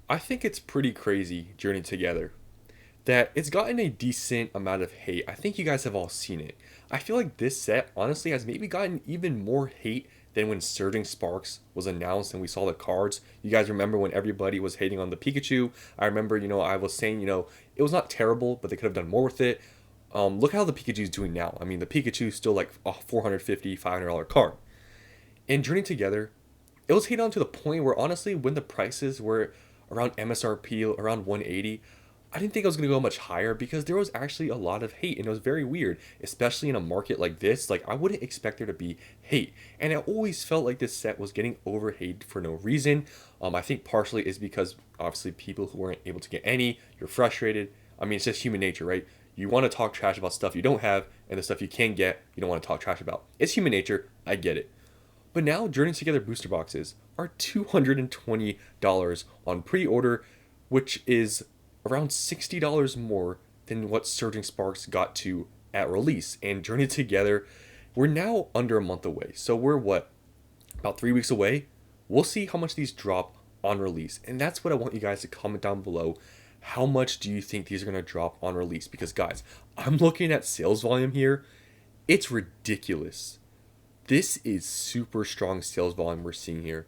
I think it's pretty crazy, Journey Together, that it's gotten a decent amount of hate. I think you guys have all seen it. I feel like this set honestly has maybe gotten even more hate than when Surging Sparks was announced and we saw the cards. You guys remember when everybody was hating on the Pikachu? I remember, I was saying, it was not terrible, but they could have done more with it. Look how the Pikachu's doing now. I mean, the Pikachu's still like a $450, $500 card. And Journey Together, it was hated on to the point where honestly, when the prices were around MSRP, around 180, I didn't think I was going to go much higher because there was actually a lot of hate and it was very weird, especially in a market like this. Like, I wouldn't expect there to be hate. And I always felt like this set was getting overhated for no reason. I think partially is because obviously people who weren't able to get any, you're frustrated. I mean, it's just human nature, right? You want to talk trash about stuff you don't have, and the stuff you can get, you don't want to talk trash about. It's human nature. I get it. But now Journey Together booster boxes are $220 on pre-order, which is around $60 more than what Surging Sparks got to at release. And Journey Together, we're now under a month away. So we're what? About 3 weeks away? We'll see how much these drop on release. And that's what I want you guys to comment down below. How much do you think these are going to drop on release? Because guys, I'm looking at sales volume here. It's ridiculous. This is super strong sales volume we're seeing here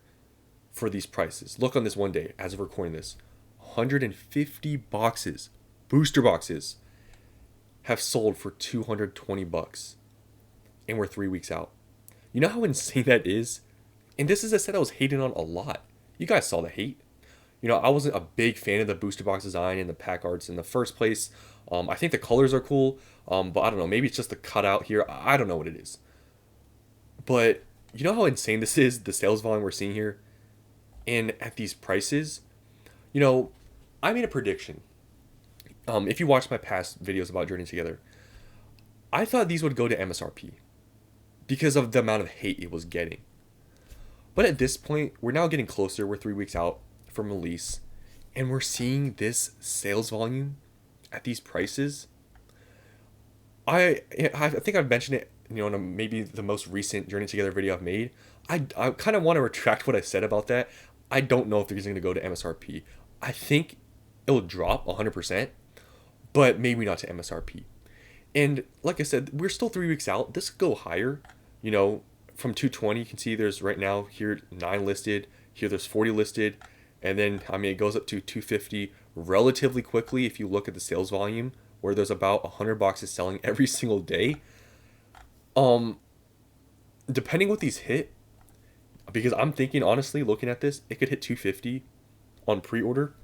for these prices. Look on this one day, as of recording this, 150 boxes, booster boxes, have sold for 220 bucks. And we're 3 weeks out. You know how insane that is? And this is a set I was hating on a lot. You guys saw the hate. I wasn't a big fan of the booster box design and the pack arts in the first place. I think the colors are cool, but I don't know. Maybe it's just the cutout here. I don't know what it is. But you know how insane this is, the sales volume we're seeing here? And at these prices, I made a prediction. If you watched my past videos about Journey Together, I thought these would go to MSRP because of the amount of hate it was getting. But at this point, we're now getting closer. We're 3 weeks out from release, and we're seeing this sales volume at these prices. I think I've mentioned it, in maybe the most recent Journey Together video I've made. I kind of want to retract what I said about that. I don't know if they're going to go to MSRP. I think it will drop 100%, but maybe not to MSRP. And like I said, we're still 3 weeks out. This could go higher. From 220, you can see there's right now here 9 listed. Here there's 40 listed. And then, it goes up to 250 relatively quickly if you look at the sales volume, where there's about 100 boxes selling every single day. Depending what these hit, because I'm thinking, honestly, looking at this, it could hit 250 on pre-order,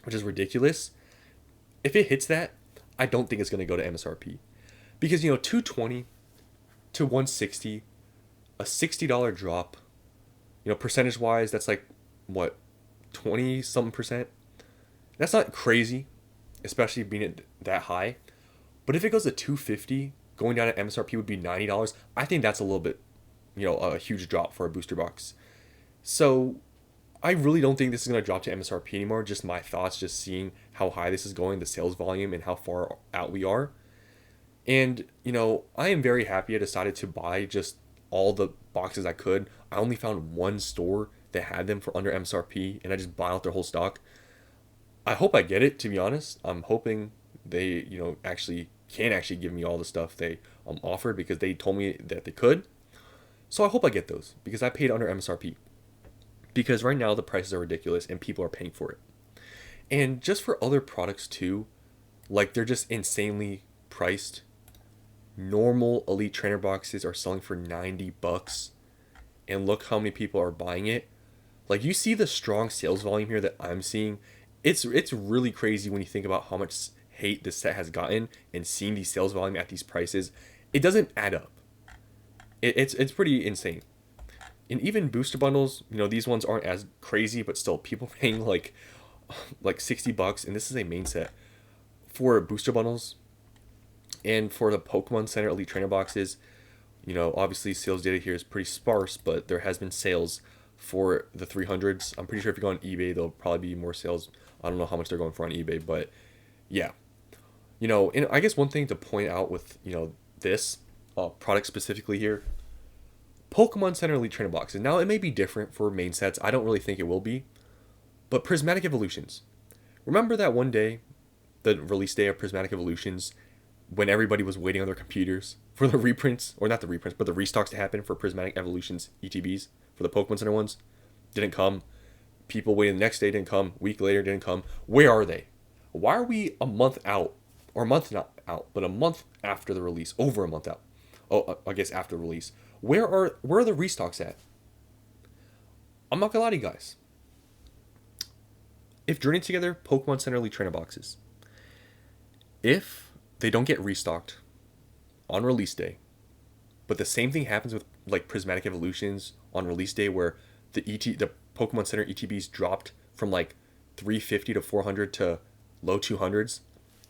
which is ridiculous. If it hits that, I don't think it's going to go to MSRP. Because, 220 to 160, a $60 drop, percentage-wise, that's like, what, 20-something percent? That's not crazy, especially being that high. But if it goes to 250, going down to MSRP would be $90. I think that's a little bit, a huge drop for a booster box. So I really don't think this is going to drop to MSRP anymore. Just my thoughts, just seeing how high this is going, the sales volume, and how far out we are. And, I am very happy I decided to buy just all the boxes I could. I only found one store that had them for under MSRP, and I just bought out their whole stock. I hope I get it, to be honest. I'm hoping they, actually can actually give me all the stuff they offered, because they told me that they could. So I hope I get those, because I paid under MSRP. Because right now the prices are ridiculous and people are paying for it. And just for other products too, like they're just insanely priced. Normal Elite Trainer boxes are selling for 90 bucks. And look how many people are buying it. Like, you see the strong sales volume here that I'm seeing. It's really crazy when you think about how much hate this set has gotten, and seeing these sales volume at these prices. It doesn't add up. It's pretty insane. And even booster bundles, these ones aren't as crazy, but still, people paying like 60 bucks, and this is a main set for booster bundles. And for the Pokemon Center Elite Trainer boxes, obviously sales data here is pretty sparse, but there has been sales for the 300s. I'm pretty sure if you go on eBay, there'll probably be more sales. I don't know how much they're going for on eBay, but yeah. And I guess one thing to point out with, this product specifically here, Pokemon Center Elite Trainer boxes. Now, it may be different for main sets. I don't really think it will be. But Prismatic Evolutions. Remember that one day, the release day of Prismatic Evolutions, when everybody was waiting on their computers for the reprints, or not the reprints, but the restocks to happen for Prismatic Evolutions ETBs, for the Pokemon Center ones? Didn't come. People waiting the next day, didn't come. Week later, didn't come. Where are they? Why are we a month out? Or a month not out, but a month after the release. Over a month out. Oh, I guess after the release. Where are the restocks at? I'm not gonna lie to you guys. If Journey Together Pokemon Center Elite Trainer boxes, if they don't get restocked on release day, but the same thing happens with like Prismatic Evolutions on release day, where the Pokemon Center ETBs dropped from like 350 to 400 to low 200s.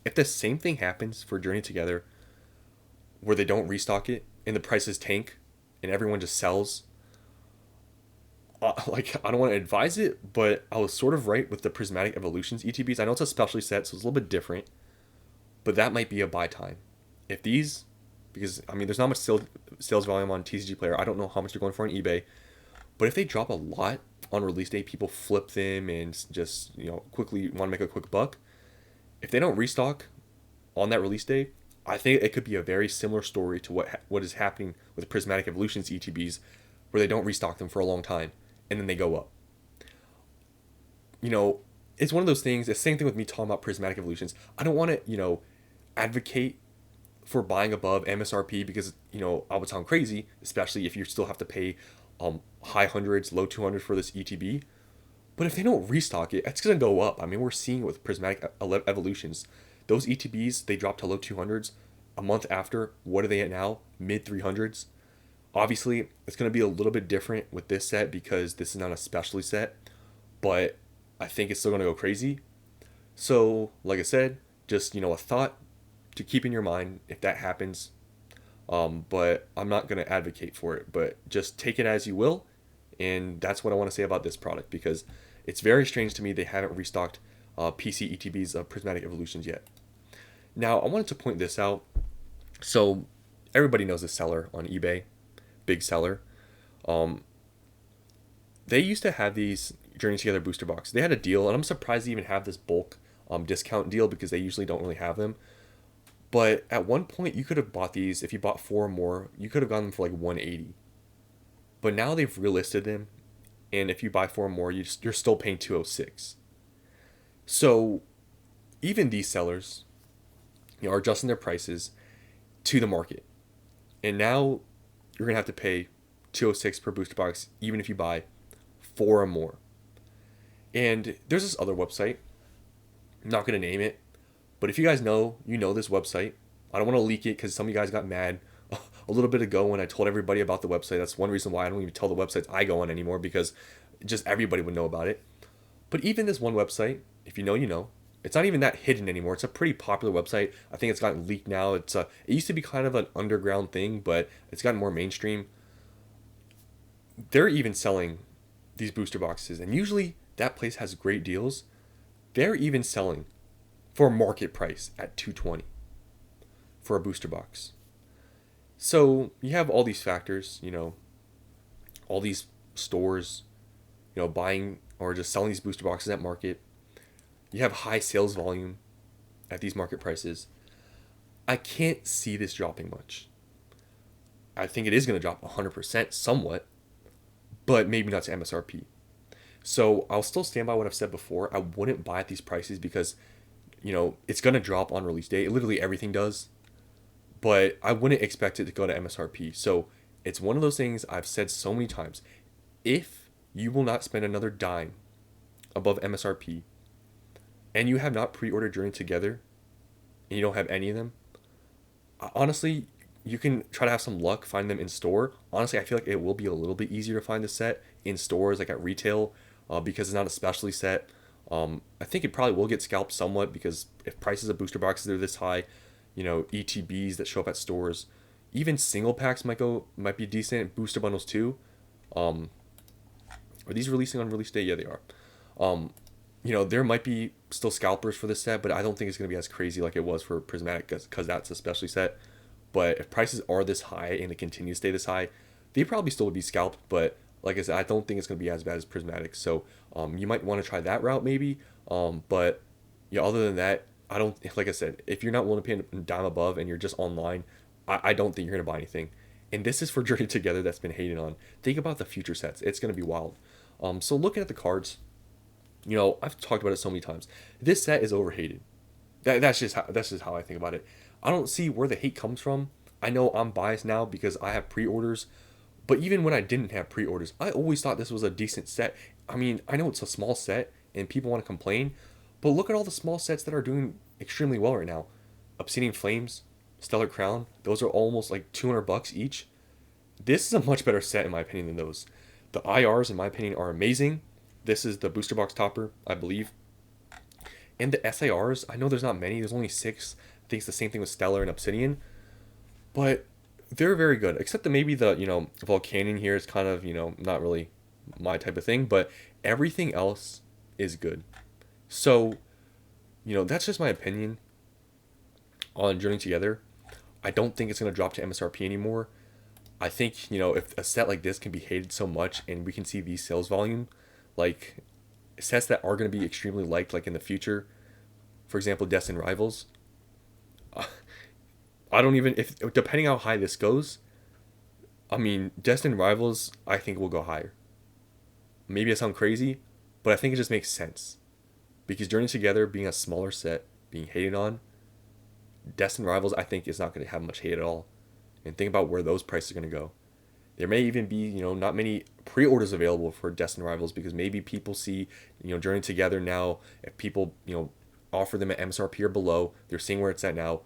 If the same thing happens for Journey Together, where they don't restock it and the prices tank and everyone just sells, like, I don't want to advise it, but I was sort of right with the Prismatic Evolutions ETBs. I know it's a specialty set, so it's a little bit different, but that might be a buy time. If these, because I mean, there's not much sales volume on TCG Player. I don't know how much they're going for on eBay, but if they drop a lot on release day, people flip them and just, quickly want to make a quick buck. If they don't restock on that release day, I think it could be a very similar story to what is happening with Prismatic Evolutions ETBs, where they don't restock them for a long time and then they go up. It's one of those things. The same thing with me talking about Prismatic Evolutions. I don't want to, advocate for buying above MSRP, because, I would sound crazy, especially if you still have to pay high hundreds, low 200s for this ETB. But if they don't restock it, it's going to go up. I mean, we're seeing it with Prismatic Evolutions. Those ETBs, they dropped to low 200s a month after. What are they at now? Mid 300s. Obviously, it's going to be a little bit different with this set because this is not a specialty set, but I think it's still going to go crazy. So, like I said, just, a thought to keep in your mind if that happens. But I'm not going to advocate for it, but just take it as you will. And that's what I want to say about this product, because it's very strange to me they haven't restocked PC ETBs of Prismatic Evolutions yet. Now, I wanted to point this out. So, everybody knows this seller on eBay, big seller. They used to have these Journey Together booster boxes. They had a deal, and I'm surprised they even have this bulk discount deal, because they usually don't really have them. But at one point, you could have bought these. If you bought 4 or more, you could have gotten them for like $180. But now they've relisted them, and if you buy 4 or more, you're still paying $206. So even these sellers, are adjusting their prices to the market, and now you're gonna have to pay $206 per booster box, even if you buy 4 or more. And there's this other website. I'm not gonna name it, but if you guys know, this website. I don't want to leak it because some of you guys got mad a little bit ago when I told everybody about the website. That's one reason why I don't even tell the websites I go on anymore, because just everybody would know about it. But even this one website, if you know, it's not even that hidden anymore. It's a pretty popular website. I think it's gotten leaked now. It used to be kind of an underground thing, but it's gotten more mainstream. They're even selling these booster boxes, and usually that place has great deals. They're even selling for market price at $220 for a booster box. So you have all these factors, all these stores, buying or just selling these booster boxes at market. You have high sales volume at these market prices. I can't see this dropping much. I think it is going to drop 100% somewhat, but maybe not to MSRP. So I'll still stand by what I've said before. I wouldn't buy at these prices because, it's going to drop on release day. Literally everything does. But I wouldn't expect it to go to MSRP. So it's one of those things I've said so many times. If you will not spend another dime above MSRP, and you have not pre-ordered Journey Together, and you don't have any of them, honestly, you can try to have some luck, find them in store. Honestly, I feel like it will be a little bit easier to find the set in stores, like at retail, because it's not a specialty set. I think it probably will get scalped somewhat, because if prices of booster boxes are this high, ETBs that show up at stores, even single packs might be decent. Booster bundles too. Are these releasing on release day? Yeah, they are. There might be still scalpers for this set, but I don't think it's going to be as crazy like it was for Prismatic, because that's a specialty set. But if prices are this high and they continue to stay this high, they probably still would be scalped, but Like I said, I don't think it's going to be as bad as Prismatic. So you might want to try that route maybe. But yeah, other than that, I don't, like I said, if you're not willing to pay a dime above and you're just online, I don't think you're going to buy anything. And this is for Journey Together that's been hated on. Think about the future sets. It's going to be wild. So looking at the cards, I've talked about it so many times. This set is overhated. That's just how I think about it. I don't see where the hate comes from. I know I'm biased now because I have pre-orders, but even when I didn't have pre-orders, I always thought this was a decent set. I mean, I know it's a small set and people want to complain, but look at all the small sets that are doing extremely well right now. Obsidian Flames, Stellar Crown, those are almost like $200 each. This is a much better set in my opinion than those. The IRs in my opinion are amazing. This is the booster box topper, I believe. And the SARs, I know there's not many, there's only 6. I think it's the same thing with Stellar and Obsidian. But they're very good, except that maybe the, Volcanion here is kind of, not really my type of thing, but everything else is good. So, that's just my opinion on Journey Together. I don't think it's going to drop to MSRP anymore. I think, if a set like this can be hated so much and we can see these sales volume, like sets that are going to be extremely liked, like in the future, for example, Destined Rivals, I don't even, if depending how high this goes, I mean, Destined Rivals, I think will go higher. Maybe I sound crazy, but I think it just makes sense. Because Journey Together being a smaller set, being hated on, Destined Rivals, I think, is not going to have much hate at all. And think about where those prices are going to go. There may even be, not many pre-orders available for Destined Rivals because maybe people see, Journey Together now. If people, offer them at MSRP or below, they're seeing where it's at now.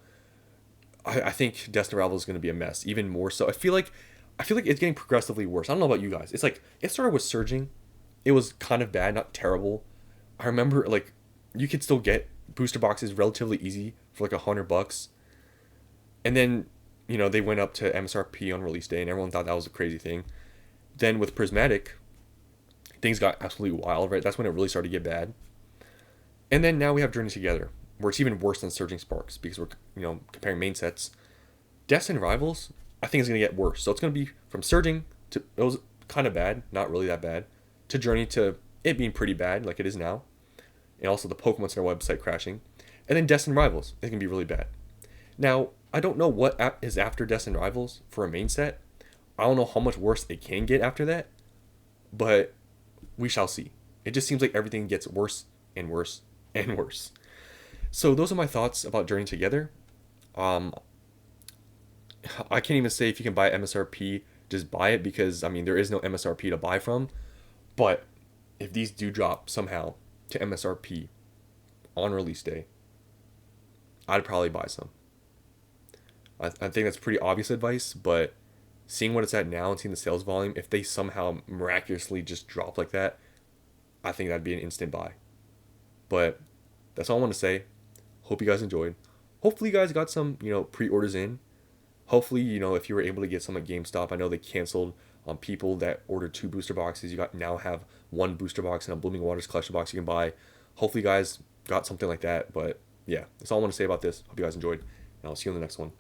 I think Destined Rivals is going to be a mess, even more so. I feel like it's getting progressively worse. I don't know about you guys. It's like it started with surging. It was kind of bad, not terrible. I remember like you could still get booster boxes relatively easy for like $100, and then they went up to MSRP on release day, and everyone thought that was a crazy thing. Then with Prismatic, things got absolutely wild. Right, that's when it really started to get bad. And then now we have Journey Together, where it's even worse than Surging Sparks because we're comparing main sets. Destined Rivals, I think is going to get worse. So it's going to be from Surging to it was kind of bad, not really that bad, to Journey to it being pretty bad like it is now, and also the Pokemon Center website crashing, and then Destined Rivals it can be really bad. Now I don't know what is after Destined Rivals for a main set. I don't know how much worse it can get after that, but we shall see. It just seems like everything gets worse and worse and worse. So those are my thoughts about Journey Together. I can't even say if you can buy MSRP, just buy it because there is no MSRP to buy from. But if these do drop somehow to MSRP on release day, I'd probably buy some. I think that's pretty obvious advice, but seeing what it's at now and seeing the sales volume, if they somehow miraculously just drop like that, I think that'd be an instant buy. But that's all I want to say. Hope you guys enjoyed. Hopefully you guys got some, pre-orders in. Hopefully, if you were able to get some at GameStop. I know they canceled on people that ordered 2 booster boxes. You now have 1 booster box and a Blooming Waters collection box you can buy. Hopefully you guys got something like that. But yeah, that's all I want to say about this. Hope you guys enjoyed. And I'll see you in the next one.